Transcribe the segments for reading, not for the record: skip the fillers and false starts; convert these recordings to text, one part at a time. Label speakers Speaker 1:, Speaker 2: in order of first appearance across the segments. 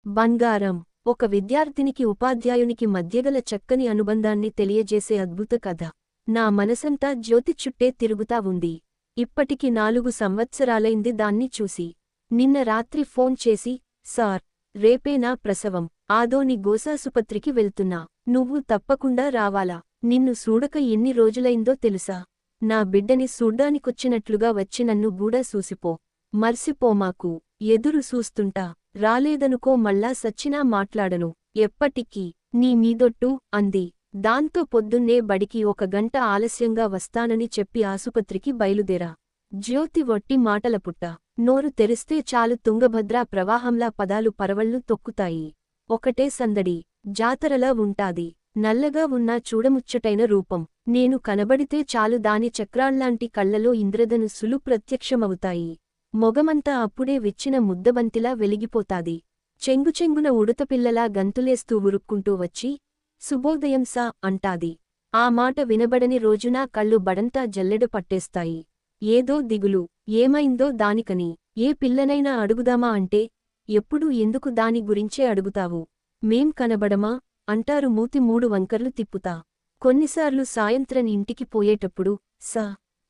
Speaker 1: బంగారం ఒక విద్యార్థినికి ఉపాధ్యాయునికి మధ్యగల చక్కని అనుబంధాన్ని తెలియజేసే అద్భుత కథ. నా మనసంతా జ్యోతి చుట్టే తిరుగుతా ఉంది. ఇప్పటికి 4 సంవత్సరాలైంది దాన్ని చూసి. నిన్న రాత్రి ఫోన్ చేసి, సార్, రేపే నా ప్రసవం, ఆదోని గోసాసుపత్రికి వెళ్తున్నా, నువ్వు తప్పకుండా రావాలా, నిన్ను సూడక ఎన్ని రోజులైందో తెలుసా, నా బిడ్డని సూడ్డానికొచ్చినట్లుగా వచ్చి నన్ను గూడా సూసిపో, మర్సిపోమాకు, ఎదురు సూస్తుంటా, రాలేదనుకో మళ్ళా సచ్చినా మాట్లాడను, ఎప్పటికీ నీ మీదొట్టు అంది. దాంతో పొద్దున్నే బడికి 1 గంట ఆలస్యంగా వస్తానని చెప్పి ఆసుపత్రికి బయలుదేరా. జ్యోతి వట్టి మాటలపుట్ట. నోరు తెరిస్తే చాలు తుంగభద్రా ప్రవాహంలా పదాలు పరవళ్ళు తొక్కుతాయి. ఒకటే సందడి, జాతరలా ఉంటాది. నల్లగా ఉన్నా చూడముచ్చటైన రూపం. నేను కనబడితే చాలు దాని చక్రాల్లాంటి కళ్లలో ఇంద్రధనుస్సులు ప్రత్యక్షమవుతాయి. మొగమంతా అప్పుడే విచ్చిన ముద్దబంతిలా వెలిగిపోతాది. చెంగుచెంగున ఉడతపిల్లలా గంతులేస్తూ ఉరుక్కుంటూ వచ్చి, శుభోదయం సా అంటాది. ఆ మాట వినబడని రోజునా కళ్ళు బడంతా జల్లెడ పట్టేస్తాయి. ఏదో దిగులు, ఏమైందో దానికని. ఏ పిల్లనైనా అడుగుదామా అంటే, ఎప్పుడూ ఎందుకు దాని గురించే అడుగుతావు, మేం కనబడమా అంటారు మూతి 3 వంకర్లు తిప్పుతా. కొన్నిసార్లు సాయంత్రం ఇంటికి పోయేటప్పుడు, సా,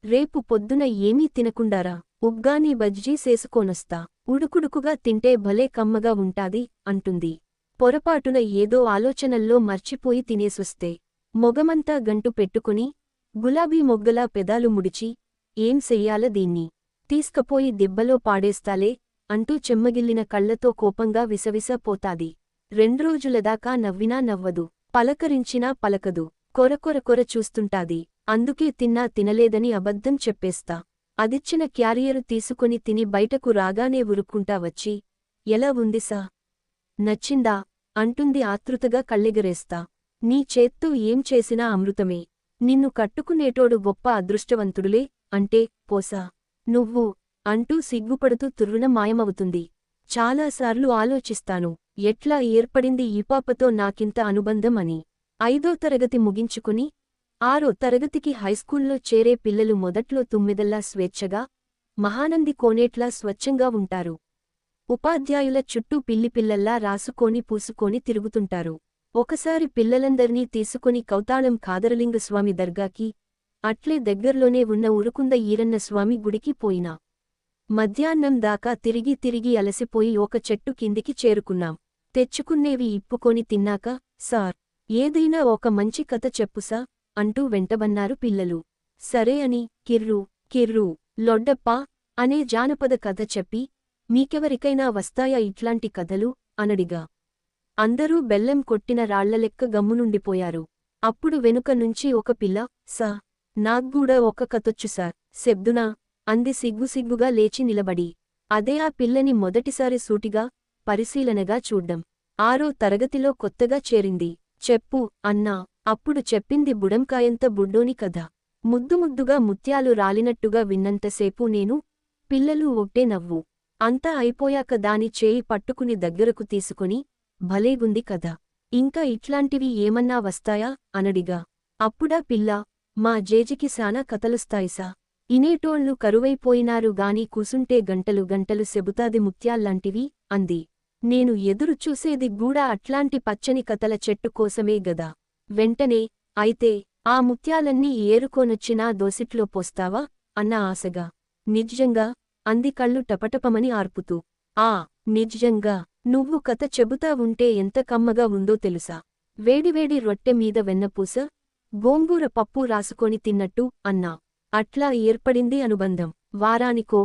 Speaker 1: రేపు పొద్దున ఏమీ తినకుండారా, ఉగ్గాని బజ్జీ సేసుకోనొస్తా, ఉడుకుడుకుగా తింటే భలే కమ్మగా ఉంటాది అంటుంది. పొరపాటున ఏదో ఆలోచనల్లో మర్చిపోయి తినేసొస్తే, మొగమంతా గంటు పెట్టుకుని, గులాబీ మొగ్గలా పెదాలు ముడిచి, ఏం చెయ్యాల దీన్ని, తీసుకపోయి దిబ్బలో పాడేస్తాలే అంటూ చెమ్మగిల్లిన కళ్లతో కోపంగా విసవిస పోతాది. 2 రోజులదాకా నవ్వినా నవ్వదు, పలకరించినా పలకదు, కొర చూస్తుంటాది. అందుకే తిన్నా తినలేదని అబద్ధం చెప్పేస్తా. అదిచ్చిన క్యారియరు తీసుకుని తిని బయటకు రాగానే ఉరుక్కుంటా వచ్చి, ఎలా ఉంది సా, నచ్చిందా అంటుంది ఆతృతగా కళ్ళెగరేస్తా. నీ చేత్తో ఏం చేసినా అమృతమే, నిన్ను కట్టుకునేటోడు గొప్ప అదృష్టవంతుడులే అంటే, పోసా, నువ్వు అంటూ సిగ్గుపడుతూ తుర్రున మాయమవుతుంది. చాలాసార్లు ఆలోచిస్తాను, ఎట్లా ఏర్పడింది ఈ పాపతో నాకింత అనుబంధం అని. 5వ తరగతి ముగించుకుని 6వ తరగతికి హైస్కూల్లో చేరే పిల్లలు మొదట్లో తుమ్మెదల్లా స్వేచ్ఛగా, మహానంది కోనేట్లా స్వచ్ఛంగా ఉంటారు. ఉపాధ్యాయుల చుట్టూ పిల్లిపిల్లల్లా రాసుకొని పూసుకొని తిరుగుతుంటారు. ఒకసారి పిల్లలందర్నీ తీసుకుని కౌతాళం ఖాదరలింగస్వామి దర్గాకి, అట్లే దగ్గర్లోనే ఉన్న ఉరుకుంద ఈరన్న స్వామి గుడికి పోయినా. మధ్యాహ్నం దాకా తిరిగి అలసిపోయి ఒక చెట్టు కిందికి చేరుకున్నాం. తెచ్చుకున్నేవి ఇప్పుకొని తిన్నాక, సార్, ఏదైనా ఒక మంచి కథ చెప్పుసా అంటూ వెంటబన్నారు పిల్లలు. సరే అని కిర్రు లొడ్డప్ప అనే జానపద కథ చెప్పి, మీకెవరికైనా వస్తాయా ఇట్లాంటి కథలు అనడిగా. అందరూ బెల్లం కొట్టిన రాళ్లలెక్క గమ్మునుండిపోయారు. అప్పుడు వెనుక నుంచి ఒక పిల్ల, సా, నాగ్గూడా ఒక కథొచ్చు సార్, సెబ్దునా అంది సిగ్గుసిగ్గుగా లేచి నిలబడి. అదే ఆ పిల్లని మొదటిసారి సూటిగా, పరిశీలనగా చూడ్డం. 6వ తరగతిలో కొత్తగా చేరింది. చెప్పు అన్నా. అప్పుడు చెప్పింది బుడంకాయంత బుడ్డోని కథ. ముద్దుగా ముత్యాలు రాలినట్టుగా విన్నంతసేపు నేను, పిల్లలు ఒట్టే నవ్వు. అంతా అయిపోయాక దాని చేయి పట్టుకుని దగ్గరకు తీసుకుని, భలేగుంది కథ, ఇంకా ఇట్లాంటివి ఏమన్నా వస్తాయా అనడిగా. అప్పుడా పిల్ల, మా జేజికి శానా కథలొస్తాయిసా, ఇనేటోళ్ళు కరువైపోయినారు గాని కూసుంటే గంటలు సెబుతాది ముత్యాల్లాంటివి అంది. నేను ఎదురు చూసేది గూడా అట్లాంటి పచ్చని కథల చెట్టు కోసమే గదా. వెంటనే, అయితే ఆ ముత్యాలన్నీ ఏరుకోనొచ్చినా దోసిట్లో పోస్తావా అన్న ఆశగా. నిజ్జంగా అంది కళ్ళు టపటపమని ఆర్పుతూ. ఆ, నిజ్జంగా. నువ్వు కథ చెబుతా ఉంటే ఎంత కమ్మగా ఉందో తెలుసా. వేడివేడి రొట్టె మీద వెన్నపూస, గోంగూర పప్పు రాసుకొని తిన్నట్టు అన్నా. అట్లా ఏర్పడింది అనుబంధం. వారానికో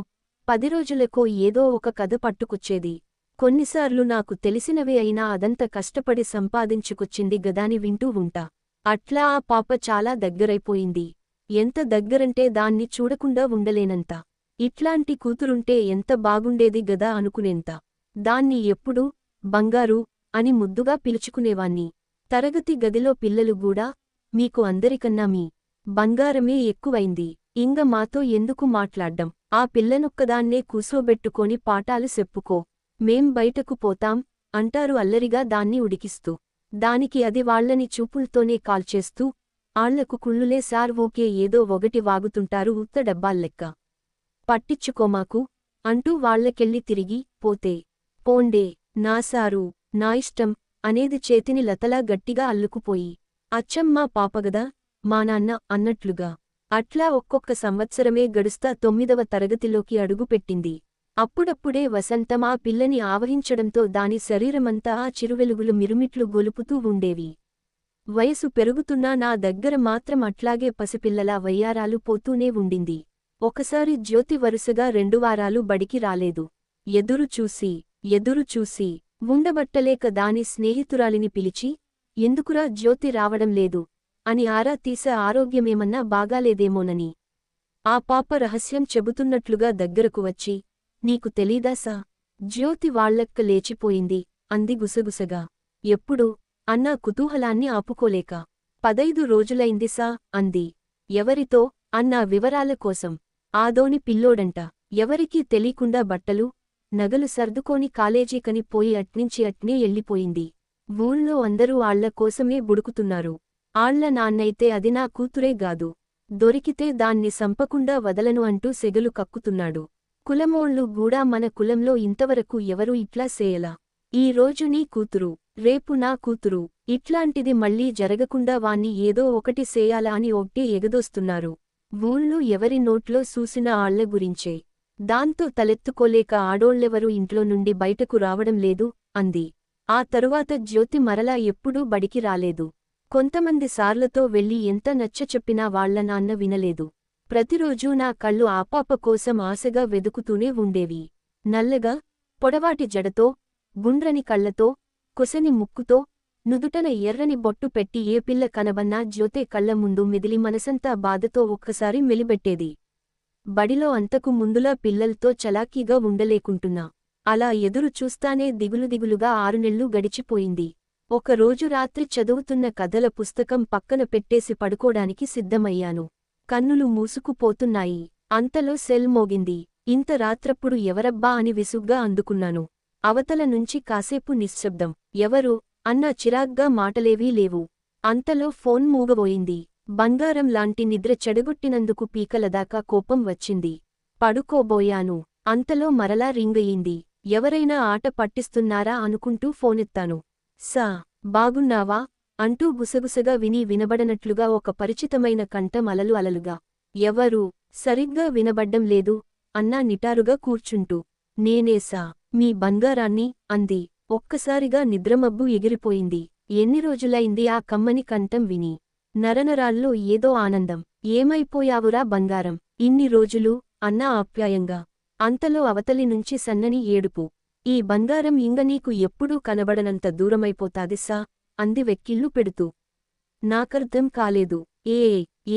Speaker 1: 10 రోజులకో ఏదో ఒక కథ పట్టుకొచ్చేది. కొన్నిసార్లు నాకు తెలిసినవే అయినా అదంత కష్టపడి సంపాదించుకొచ్చింది గదాని వింటూ ఉంటా. అట్లా ఆ పాప చాలా దగ్గరైపోయింది. ఎంత దగ్గరంటే దాన్ని చూడకుండా ఉండలేనంత. ఇట్లాంటి కూతురుంటే ఎంత బాగుండేది గదా అనుకునేంత. దాన్ని ఎప్పుడూ బంగారు అని ముద్దుగా పిలుచుకునేవాణ్ణి. తరగతి గదిలో పిల్లలు గూడా, మీకు అందరికన్నా మీ బంగారమే ఎక్కువైంది, ఇంగ మాతో ఎందుకు మాట్లాడ్డం, ఆ పిల్లనొక్కదాన్నే కూసోబెట్టుకొని పాఠాలు సెప్పుకో, మేం బయటకు పోతాం అంటారు అల్లరిగా దాన్ని ఉడికిస్తూ. దానికి అది వాళ్లని చూపుల్తోనే కాల్చేస్తూ, ఆళ్లకు కుళ్ళులే సార్ ఊకే ఏదో ఒకటి వాగుతుంటారు ఉత్త డబ్బాల్లెక్క. పట్టిచ్చుకోమాకు అంటూ వాళ్లకెళ్ళి తిరిగి, పోతే పోండే నా సారు నా ఇష్టం అనేది చేతిని లతలా గట్టిగా అల్లుకుపోయి. అచ్చం మా పాపగదా, మా నాన్న అన్నట్లుగా. అట్లా ఒక్కొక్క సంవత్సరమే గడుస్తా 9వ తరగతిలోకి అడుగుపెట్టింది. అప్పుడప్పుడే వసంతం ఆ పిల్లని ఆవహించడంతో దాని శరీరమంతా ఆ చిరువెలుగులు మిరుమిట్లు గొలుపుతూ ఉండేవి. వయసు పెరుగుతున్నా నా దగ్గర మాత్రం అట్లాగే పసిపిల్లలా వయ్యారాలు పోతూనే ఉండింది. ఒకసారి జ్యోతి వరుసగా 2 వారాలు బడికి రాలేదు. ఎదురు చూసి ఉండబట్టలేక దాని స్నేహితురాలిని పిలిచి, ఎందుకురా జ్యోతి రావడం లేదు అని ఆరా తీసే ఆరోగ్యమేమన్నా బాగాలేదేమోనని. ఆ పాప రహస్యం చెబుతున్నట్లుగా దగ్గరకు వచ్చి, నీకు తెలీదా సా, జ్యోతి వాళ్ళక్క లేచిపోయింది అంది గుసగుసగా. ఎప్పుడు అన్నా కుతూహలాన్ని ఆపుకోలేక. 15 రోజులైంది సా అంది. ఎవరితో అన్నా వివరాల కోసం. ఆదోని పిల్లోడంట. ఎవరికీ తెలీకుండా బట్టలు నగలు సర్దుకోని కాలేజీకని పోయి అట్నించి అట్నే ఎళ్ళిపోయింది. ఊళ్ళో అందరూ ఆళ్ల కోసమే బుడుకుతున్నారు. ఆళ్ల నాన్నైతే అది నా కూతురే గాదు, దొరికితే దాన్ని సంపకుండా వదలను అంటూ సెగలు కక్కుతున్నాడు. కులమోళ్ళు గూడా మన కులంలో ఇంతవరకు ఎవరూ ఇట్లా సేయలా. ఈ రోజు నీ కూతురు, రేపు నా కూతురు, ఇట్లాంటిది మళ్ళీ జరగకుండా వాణ్ణి ఏదో ఒకటి సేయాలా అని ఒట్టే ఎగదోస్తున్నారు. ఊళ్ళో ఎవరి నోట్లో సూసినా ఆళ్ల గురించే. దాంతో తలెత్తుకోలేక ఆడోళ్ళెవరూ ఇంట్లో నుండి బయటకు రావడం లేదు అంది. ఆ తరువాత జ్యోతి మరలా ఎప్పుడూ బడికి రాలేదు. కొంతమంది సార్లతో వెళ్ళి ఎంత నచ్చచెప్పినా వాళ్ల నాన్న వినలేదు. ప్రతిరోజూ నా కళ్ళు ఆపాప కోసం ఆశగా వెదుకుతూనే ఉండేవి. నల్లగా, పొడవాటి జడతో, గుండ్రని కళ్లతో, కొసని ముక్కుతో, నుదుటన ఎర్రని బొట్టు పెట్టి ఏ పిల్ల కనబన్నా జ్యోతే కళ్ల ముందు మెదిలి మనసంతా బాధతో ఒక్కసారి మెలిబెట్టేది. బడిలో అంతకు ముందులా పిల్లల్తో చలాకీగా ఉండలేకుంటున్నా. అలా ఎదురు చూస్తానే దిగులుగా 6 నెలలు గడిచిపోయింది. ఒకరోజు రాత్రి చదువుతున్న కథల పుస్తకం పక్కన పెట్టేసి పడుకోడానికి సిద్ధమయ్యాను. కన్నులు మూసుకుపోతున్నాయి. అంతలో సెల్ మోగింది. ఇంత రాత్రప్పుడు ఎవరబ్బా అని విసుగ్గా అందుకున్నాను. అవతల నుంచి కాసేపు నిశ్శబ్దం. ఎవరు అన్న చిరాగ్గా మాటలేవీ లేవు. అంతలో ఫోన్ మూగబోయింది. బంగారం లాంటి నిద్ర చెడగొట్టినందుకు పీకలదాకా కోపం వచ్చింది. పడుకోబోయాను. అంతలో మరలా రింగయింది. ఎవరైనా ఆట పట్టిస్తున్నారా అనుకుంటూ ఫోనెత్తాను. సా, బాగున్నావా అంటూ గుసగుసగా వినబడనట్లుగా ఒక పరిచితమైన కంఠం అలలుగా. ఎవరు సరిగ్గా వినబడ్డం లేదు అన్నా నిటారుగా కూర్చుంటూ. నేనేసా, మీ బంగారాన్ని అంది. ఒక్కసారిగా నిద్రమబ్బు ఎగిరిపోయింది. ఎన్ని రోజులైంది ఆ కమ్మని కంఠం విని. నరనరాల్లో ఏదో ఆనందం. ఏమైపోయావురా బంగారం, ఇన్ని రోజులు అన్నా ఆప్యాయంగా. అంతలో అవతలి నుంచి సన్నని ఏడుపు. ఈ బంగారం ఇంగ నీకు ఎప్పుడూ కనబడనంత దూరమైపోతాదిసా అంది వెక్కిళ్ళు పెడుతూ. నాకర్థం కాలేదు.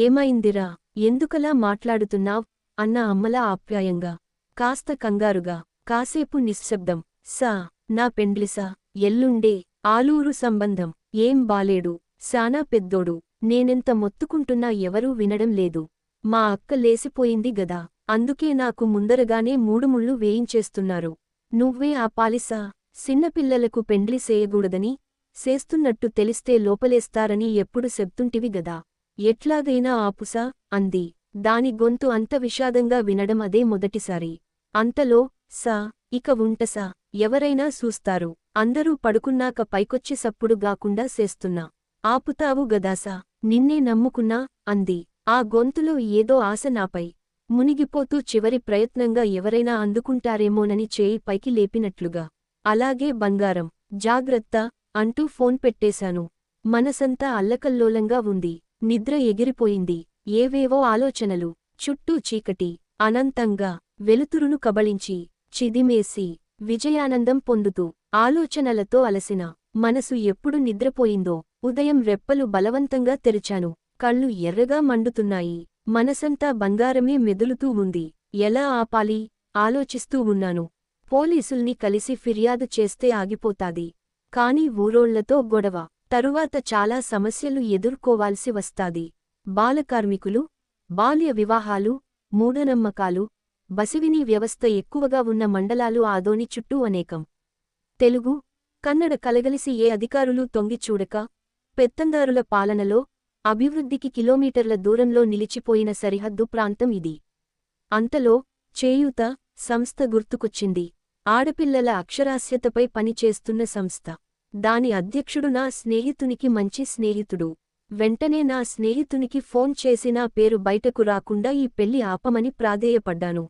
Speaker 1: ఏమైందిరా, ఎందుకలా మాట్లాడుతున్నావ్ అన్న అమ్మలా ఆప్యాయంగా. కాస్త కంగారుగా. కాసేపు నిశ్శబ్దం. సా, నా పెండ్లిసా, ఎల్లుండే, ఆలూరు సంబంధం. ఏం బాలేడు, శానా పెద్దోడు. నేనెంత మొత్తుకుంటున్నా ఎవరూ వినడం లేదు. మా అక్క లేసిపోయింది గదా, అందుకే నాకు ముందరగానే 3 ముళ్ళు వేయించేస్తున్నారు. నువ్వే ఆపాలిసా, సిన్నపిల్లలకు పెండ్లి సేయగూడదని, సేస్తున్నట్టు తెలిస్తే లోపలేస్తారని ఎప్పుడు చెప్తుంటివి గదా, ఎట్లాగైనా ఆపుసా అంది. దాని గొంతు అంత విషాదంగా వినడం అదే మొదటిసారి. అంతలో, సా, ఇక ఉంటసా, ఎవరైనా చూస్తారు. అందరూ పడుకున్నాక పైకొచ్చి సప్పుడు గాకుండా సేస్తున్నా. ఆపుతావు గదాసా, నిన్నే నమ్ముకున్నా అంది. ఆ గొంతులో ఏదో ఆశ నాపై మునిగిపోతూ చివరి ప్రయత్నంగా ఎవరైనా అందుకుంటారేమోనని చేయి పైకి లేపినట్లుగా. అలాగే బంగారం, జాగ్రత్త అంటూ ఫోన్ పెట్టేశాను. మనసంతా అల్లకల్లోలంగా ఉంది. నిద్ర ఎగిరిపోయింది. ఏవేవో ఆలోచనలు. చుట్టూ చీకటి అనంతంగా వెలుతురును కబళించి చిదిమేసి విజయానందం పొందుతూ ఆలోచనలతో అలసిన మనసు ఎప్పుడు నిద్రపోయిందో. ఉదయం రెప్పలు బలవంతంగా తెరిచాను. కళ్ళు ఎర్రగా మండుతున్నాయి. మనసంతా బంగారమే మెదులుతూ ఉంది. ఎలా ఆపాలి ఆలోచిస్తూ ఉన్నాను. పోలీసుల్ని కలిసి ఫిర్యాదు చేస్తే ఆగిపోతాది. కాని ఊరోళ్లతో గొడవ. తరువాత చాలా సమస్యలు ఎదుర్కోవాల్సి వస్తాది. బాలకార్మికులు, బాల్య వివాహాలు, మూఢనమ్మకాలు, బసివిని వ్యవస్థ ఎక్కువగా ఉన్న మండలాలు ఆదోని చుట్టూ అనేకం. తెలుగు, కన్నడ కలగలిసి ఏ అధికారులు తొంగిచూడక, పెత్తందారుల పాలనలో అభివృద్ధికి కిలోమీటర్ల దూరంలో నిలిచిపోయిన సరిహద్దు ప్రాంతం ఇది. అంతలో చేయూత సంస్థ గుర్తుకొచ్చింది. ఆడపిల్లల అక్షరాస్యతపై పనిచేస్తున్న సంస్థ. దాని అధ్యక్షుడు నా స్నేహితునికి మంచి స్నేహితుడు. వెంటనే నా స్నేహితునికి ఫోన్ చేసి నా పేరు బయటకు రాకుండా ఈ పెళ్లి ఆపమని ప్రాధేయపడ్డాను.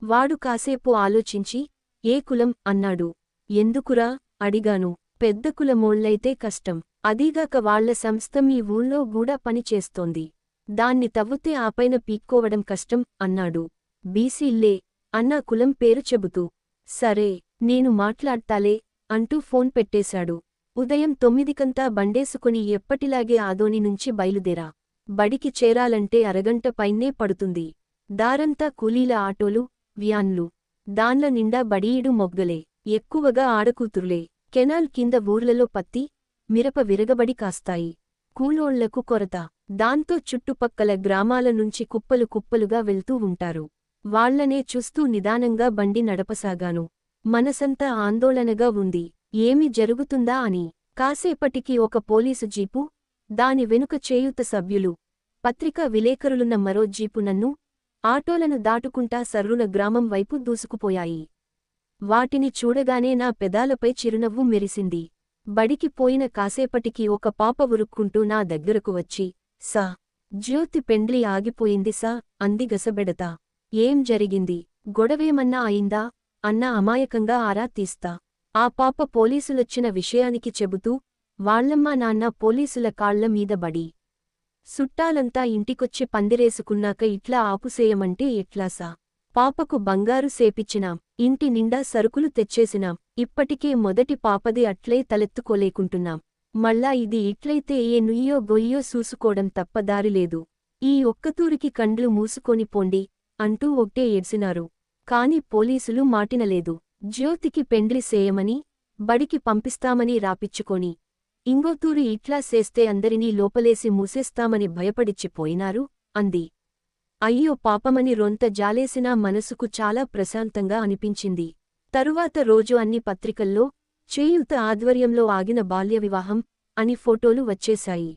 Speaker 1: వాడు కాసేపు ఆలోచించి, ఏ కులం అన్నాడు. ఎందుకురా అడిగాను. పెద్ద కులమోళ్ళైతే కష్టం. అదీగాక వాళ్ల సంస్థ మీ ఊళ్ళో గూడా పనిచేస్తోంది. దాన్ని తవ్వుతే ఆపైన పీక్కోవడం కష్టం అన్నాడు. బీసీల్లే అన్నా కులం పేరు చెబుతూ. సరే నేను మాట్లాడ్తాలే అంటూ ఫోన్ పెట్టేశాడు. ఉదయం 9కంతా బండేసుకుని ఎప్పటిలాగే ఆదోని నుంచి బయలుదేరా. బడికి చేరాలంటే అరగంట పైనే పడుతుంది. దారంతా కూలీల ఆటోలు, వ్యాన్లు. దాన్ల నిండా బడీయుడు మొగ్గలే, ఎక్కువగా ఆడకూతురులే. కెనాల్ కింద ఊర్లలో పత్తి, మిరప విరగబడి కాస్తాయి. కూలోళ్లకు కొరత. దాంతో చుట్టుపక్కల గ్రామాల నుంచి కుప్పలు కుప్పలుగా వెళ్తూ ఉంటారు. వాళ్లనే చూస్తూ నిదానంగా బండి నడపసాగాను. మనసంతా ఆందోళనగా ఉంది. ఏమి జరుగుతుందా అని. కాసేపటికి ఒక పోలీసు జీపు, దాని వెనుక చేయూత సభ్యులు, పత్రికా విలేకరులున్న మరో జీపు నన్ను, ఆటోలను దాటుకుంటా సర్రున గ్రామం వైపు దూసుకుపోయాయి. వాటిని చూడగానే నా పెదాలపై చిరునవ్వు మెరిసింది. బడికి పోయిన కాసేపటికి ఒక పాప ఉరుక్కుంటూ నా దగ్గరకు వచ్చి, సా జ్యోతి పెండ్లి ఆగిపోయింది సా అంది గసబెడతా. ఏం జరిగింది? గొడవేమన్నా అయిందా అన్నా అమాయకంగా ఆరా తీస్తా. ఆ పాప పోలీసులొచ్చిన విషయానికి చెబుతూ, వాళ్లమ్మా నాన్న పోలీసుల కాళ్ల మీద బడి. సుట్టాలంతా ఇంటికొచ్చి పందిరేసుకున్నాక ఇట్లా ఆపుసేయమంటే ఎట్లాసా? పాపకు బంగారు సేపిచ్చినాం, ఇంటి నిండా సరుకులు తెచ్చేసినాం. ఇప్పటికే మొదటి పాపది అట్లే తలెత్తుకోలేకుంటున్నాం. మళ్ళా ఇది ఇట్లయితే ఏ నుయ్యో గొయ్యో చూసుకోవడం తప్ప దారిలేదు. ఈ ఒక్కతూరికి కండ్లు మూసుకొని పోండి అంటూ ఒట్టే ఏడ్సినారు. కాని పోలీసులు మాటినలేదు. జ్యోతికి పెండ్లి సేయమని, బడికి పంపిస్తామని రాపిచ్చుకొని, ఇంగోతూరు ఇట్లా సేస్తే అందరినీ లోపలేసి మూసేస్తామని భయపడిచ్చిపోయినారు అంది. అయ్యో పాపమని రొంత జాలేసినా మనసుకు చాలా ప్రశాంతంగా అనిపించింది. తరువాత రోజు అన్ని పత్రికల్లో చేయూత ఆధ్వర్యంలో ఆగిన బాల్య వివాహం అని ఫోటోలు వచ్చేశాయి.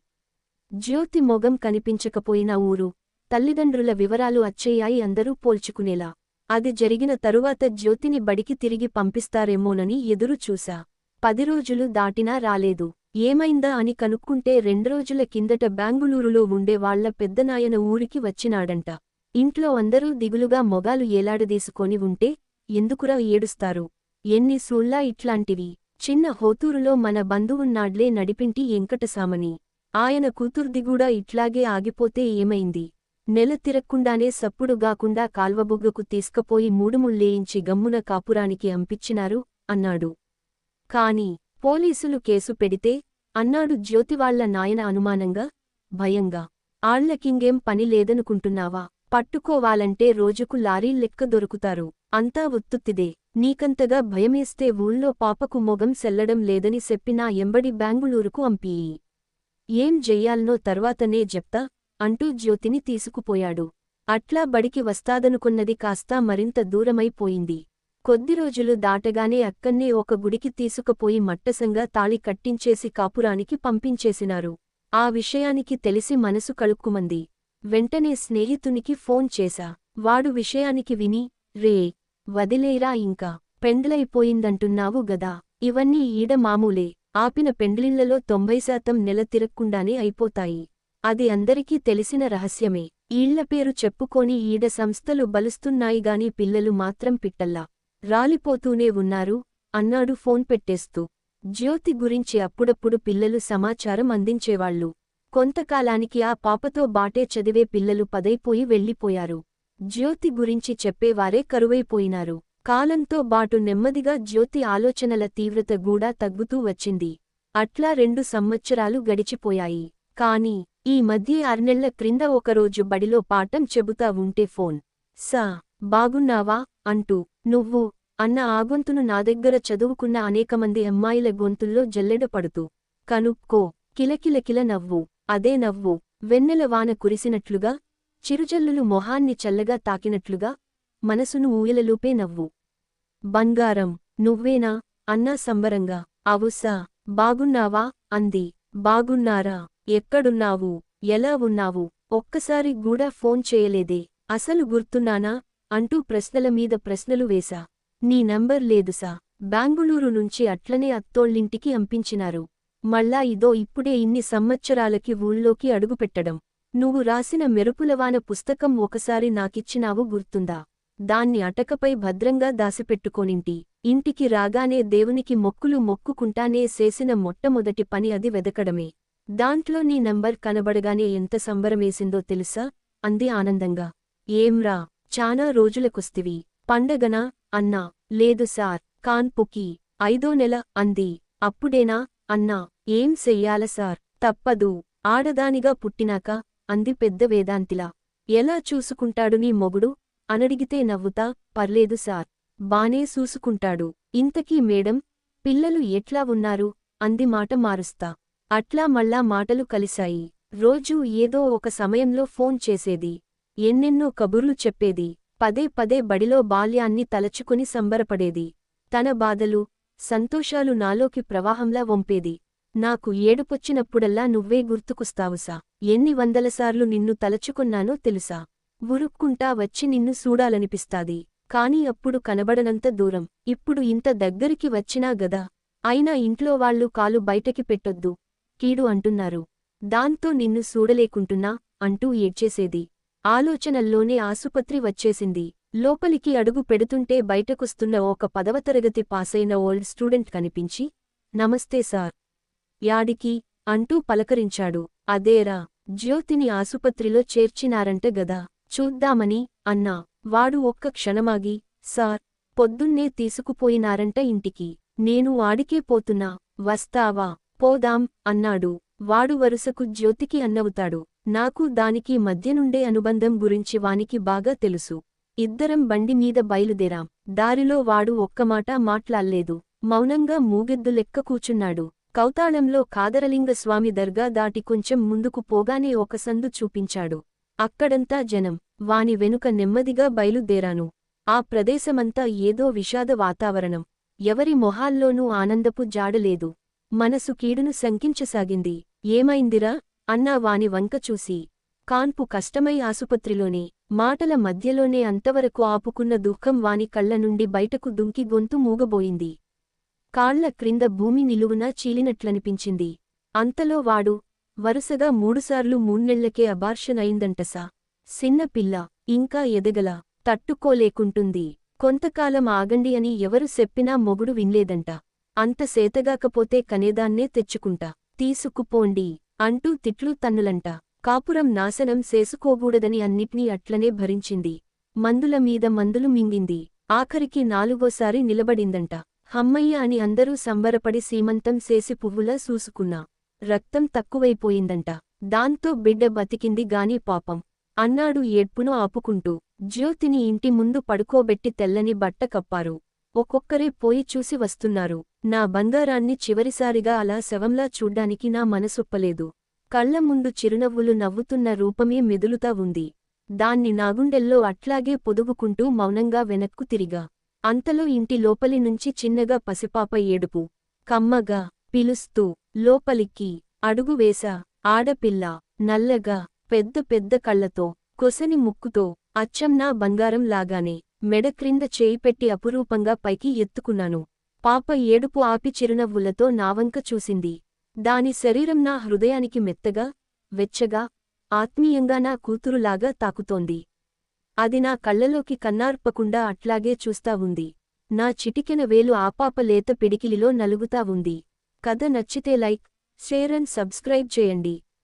Speaker 1: జ్యోతి మొగం కనిపించకపోయిన ఊరు, తల్లిదండ్రుల వివరాలు అచ్చయ్యాయి అందరూ పోల్చుకునేలా. అది జరిగిన తరువాత జ్యోతిని బడికి తిరిగి పంపిస్తారేమోనని ఎదురు చూశా. 10 రోజులు దాటినా రాలేదు. ఏమైందా అని కనుక్కుంటే 2 రోజుల కిందట బెంగుళూరులో ఉండే వాళ్ల పెద్దనాయన ఊరికి వచ్చినాడంట. ఇంట్లో అందరూ దిగులుగా మొగాలు ఏలాడదీసుకొని ఉంటే, ఎందుకురా ఏడుస్తారు? ఎన్ని సూళ్ళా ఇట్లాంటివి? చిన్న హోతూరులో మన బంధువున్నాడ్లే నడిపింటి ఎంకటసామని. ఆయన కూతుర్దిగూడా ఇట్లాగే ఆగిపోతే ఏమైంది? నెల తిరక్కుండానే సప్పుడుగాకుండా కాల్వబుగ్గకు తీసుకపోయి మూడుముళ్ళేయించి గమ్మున కాపురానికి అంపిచ్చినారు అన్నాడు. కాని పోలీసులు కేసు పెడితే అన్నాడు జ్యోతివాళ్ల నాయన అనుమానంగా, భయంగా. ఆళ్లకింగేం పని లేదనుకుంటున్నావా? పట్టుకోవాలంటే రోజుకు లారీల్లెక్క దొరుకుతారు. అంతా ఉత్తుత్తిదే. నీకంతగా భయమేస్తే ఊళ్ళో పాపకు మొగం సెల్లడం లేదని చెప్పి నా ఎంబడి బెంగుళూరుకు అంపీయి. ఏం జెయ్యాల్నో తర్వాతనే జెప్తా అంటూ జ్యోతిని తీసుకుపోయాడు. అట్లా బడికి వస్తాదనుకున్నది కాస్తా మరింత దూరమైపోయింది. కొద్ది రోజులు దాటగానే అక్కన్నే ఒక గుడికి తీసుకుపోయి మట్టసంగా తాళి కట్టించేసి కాపురానికి పంపించేసినారు. ఆ విషయానికి తెలిసి మనసు కలుక్కుమంది. వెంటనే స్నేహితునికి ఫోన్ చేశా. వాడు విషయానికి విని, రే వదిలేరా ఇంకా, పెండ్లైపోయిందంటున్నావు గదా, ఇవన్నీ ఈడ మామూలే. ఆపిన పెండ్లిళ్లలో 90% నెల తిరక్కుండానే అయిపోతాయి. అది అందరికీ తెలిసిన రహస్యమే. ఈళ్ల పేరు చెప్పుకొని ఈడ సంస్థలు బలుస్తున్నాయిగాని పిల్లలు మాత్రం పిట్టల్లా రాలిపోతూనే ఉన్నారు అన్నాడు ఫోన్ పెట్టేస్తూ. జ్యోతి గురించి అప్పుడప్పుడు పిల్లలు సమాచారం అందించేవాళ్లు. కొంతకాలానికి ఆ పాపతో బాటే చదివే పిల్లలు పదైపోయి వెళ్ళిపోయారు. జ్యోతి గురించి చెప్పేవారే కరువైపోయినారు. కాలంతో బాటు నెమ్మదిగా జ్యోతి ఆలోచనల తీవ్రత గూడా తగ్గుతూ వచ్చింది. అట్లా 2 సంవత్సరాలు గడిచిపోయాయి. కాని ఈ మధ్య 6 నెళ్ల క్రింద ఒకరోజు బడిలో పాఠం చెబుతా ఉంటే ఫోన్, సా బాగున్నావా అంటూ, నువ్వు అన్న ఆగొంతును నా దగ్గర చదువుకున్న అనేకమంది అమ్మాయిల గొంతుల్లో జల్లెడపడుతూ, కనుక్కో కిలకిలకిల నవ్వు. అదే నవ్వు వెన్నెల వాన కురిసినట్లుగా, చిరుజల్లులు మొహాన్ని చల్లగా తాకినట్లుగా, మనసును ఊయలలూపే నవ్వు. బంగారం నువ్వేనా అన్నా సంబరంగా. అవుసా బాగున్నావా అంది. బాగున్నారా? ఎక్కడున్నావు? ఎలా ఉన్నావు? ఒక్కసారి గూడా ఫోన్ చేయలేదే? అసలు గుర్తున్నానా అంటూ ప్రశ్నల మీద ప్రశ్నలు వేశా. నీ నంబర్ లేదుసా. బెంగుళూరు నుంచి అట్లనే అత్తోళ్ళింటికి అంపించినారు. మళ్ళా ఇదో ఇప్పుడే ఇన్ని సంవత్సరాలకి ఊళ్ళోకి అడుగుపెట్టడం. నువ్వు రాసిన మెరుపులవాన పుస్తకం ఒకసారి నాకిచ్చినావు గుర్తుందా. దాన్ని అటకపై భద్రంగా దాసిపెట్టుకోనింటి. ఇంటికి రాగానే దేవునికి మొక్కులు మొక్కుకుంటానే చేసిన మొట్టమొదటి పని అది వెదకడమే. దాంట్లో నీ నంబర్ కనబడగానే ఎంత సంబరమేసిందో తెలుసా అంది ఆనందంగా. ఏంరా చానా రోజులకొస్తివి. పండగనా అన్నా. లేదు సార్, కాన్పుకి 5వ నెల అంది. అప్పుడేనా అన్నా. ఏం చెయ్యాల సార్, తప్పదు. ఆడదానిగా పుట్టినాక అంది పెద్ద వేదాంతిలా. ఎలా చూసుకుంటాడు నీ మొగుడు అనడిగితే నవ్వుతా, పర్లేదు సార్, బానే చూసుకుంటాడు. ఇంతకీ మేడం, పిల్లలు ఎట్లా ఉన్నారు అంది మాట మారుస్తా. అట్లా మళ్ళా మాటలు కలిశాయి. రోజూ ఏదో ఒక సమయంలో ఫోన్ చేసేది. ఎన్నెన్నో కబుర్లు చెప్పేది. పదే పదే బడిలో బాల్యాన్ని తలచుకుని సంబరపడేది. తన బాధలు, సంతోషాలు నాలోకి ప్రవాహంలా వంపేది. నాకు ఏడుపొచ్చినప్పుడల్లా నువ్వే గుర్తుకొస్తావుసా. ఎన్ని వందలసార్లు నిన్ను తలచుకున్నానో తెలుసా. ఉరుక్కుంటా వచ్చి నిన్ను చూడాలనిపిస్తాది. కాని అప్పుడు కనబడనంత దూరం. ఇప్పుడు ఇంత దగ్గరికి వచ్చినా గదా. అయినా ఇంట్లో వాళ్ళు కాలు బయటకి పెట్టొద్దు, కీడు అంటున్నారు. దాంతో నిన్ను చూడలేకుంటున్నా అంటూ ఏడ్చేసేది. ఆలోచనల్లోనే ఆసుపత్రి వచ్చేసింది. లోపలికి అడుగు పెడుతుంటే బయటకొస్తున్న ఒక 10వ తరగతి పాసైన ఓల్డ్ స్టూడెంట్ కనిపించి, నమస్తే సార్. యాడికి అంటూ పలకరించాడు. అదేరా, జ్యోతిని ఆసుపత్రిలో చేర్చినారంట గదా, చూద్దామని అన్నా. వాడు ఒక్క క్షణమాగి, సార్, పొద్దున్నే తీసుకుపోయినారంట ఇంటికి. నేను ఆడికే పోతున్నా, వస్తావా, పోదాం అన్నాడు. వాడు వరుసకు జ్యోతికి అన్నవుతాడు. నాకు దానికి మధ్యనుండే అనుబంధం గురించి వానికి బాగా తెలుసు. ఇద్దరం బండి మీద బయలుదేరాం. దారిలో వాడు ఒక్కమాట మాట్లాల్లేదు. మౌనంగా మూగెద్దు లెక్క కూచున్నాడు. కౌతాళంలో కాదరలింగ స్వామి దర్గా దాటి కొంచెం ముందుకు పోగానే ఒక సందు చూపించాడు. అక్కడంతా జనం. వాని వెనుక నెమ్మదిగా బయలుదేరాను. ఆ ప్రదేశమంతా ఏదో విషాద వాతావరణం. ఎవరి మొహాల్లోనూ ఆనందపు జాడలేదు. మనసు కీడును శంకించసాగింది. ఏమైందిరా అన్నా వాని వంక చూసి. కాన్పు కష్టమై ఆసుపత్రిలోనే. మాటల మధ్యలోనే అంతవరకు ఆపుకున్న దుఃఖం వాని కళ్ళ నుండి బయటకు దుంకి గొంతు మూగబోయింది. కాళ్ల క్రింద భూమి నిలువునా చీలినట్లనిపించింది. అంతలో వాడు, వరుసగా 3 సార్లు 3 నెళ్లకే అబార్షన్ అయిందంటసా. సిన్న పిల్ల, ఇంకా ఎదగల, తట్టుకోలేకుంటుంది. కొంతకాలం ఆగండి అని ఎవరు చెప్పినా మొగుడు విన్లేదంట. అంత సేతగాకపోతే కనేదాన్నే తెచ్చుకుంటా, తీసుకుపోండి అంటూ తిట్లు తన్నులంట. కాపురం నాశనం చేసుకోకూడదని అన్నిట్నీ అట్లనే భరించింది. మందుల మీద మందులు మింగింది. ఆఖరికి 4వోసారి నిలబడిందంట. హమ్మయ్య అని అందరూ సంబరపడి సీమంతం చేసి పువ్వులా చూసుకున్నా. రక్తం తక్కువైపోయిందంట. దాంతో బిడ్డ బతికింది గాని పాపం అన్నాడు ఏడ్పును ఆపుకుంటూ. జ్యోతిని ఇంటి ముందు పడుకోబెట్టి తెల్లని బట్ట కప్పారు. ఒక్కొక్కరే పోయి చూసి వస్తున్నారు. నా బంగారాన్ని చివరిసారిగా అలా శవంలా చూడ్డానికి నా మనసొప్పలేదు. కళ్ల ముందు చిరునవ్వులు నవ్వుతున్న రూపమే మెదులుతా ఉంది. దాన్ని నాగుండెల్లో అట్లాగే పొదుగుకుంటూ మౌనంగా వెనక్కు తిరిగా. అంతలో ఇంటి లోపలి నుంచి చిన్నగా పసిపాప ఏడుపు. కమ్మగా పిలుస్తూ లోపలికి అడుగు వేశా. ఆడపిల్ల, నల్లగా, పెద్ద పెద్ద కళ్లతో, కొసని ముక్కుతో, అచ్చం నా బంగారం లాగానే. మెడ క్రింద చేయి పెట్టి అపురూపంగా పైకి ఎత్తుకున్నాను. పాప ఏడుపు ఆపి చిరునవ్వులతో నావంక చూసింది. దాని శరీరం నా హృదయానికి మెత్తగా, వెచ్చగా, ఆత్మీయంగా నా కూతురులాగా తాకుతోంది. అది నా కళ్లలోకి కన్నార్పకుండా అట్లాగే చూస్తా ఉంది. నా చిటికెన వేలు ఆపాప లేత పిడికిలిలో నలుగుతా ఉంది. కథ నచ్చితే లైక్, షేర్ అండ్ సబ్స్క్రైబ్ చేయండి.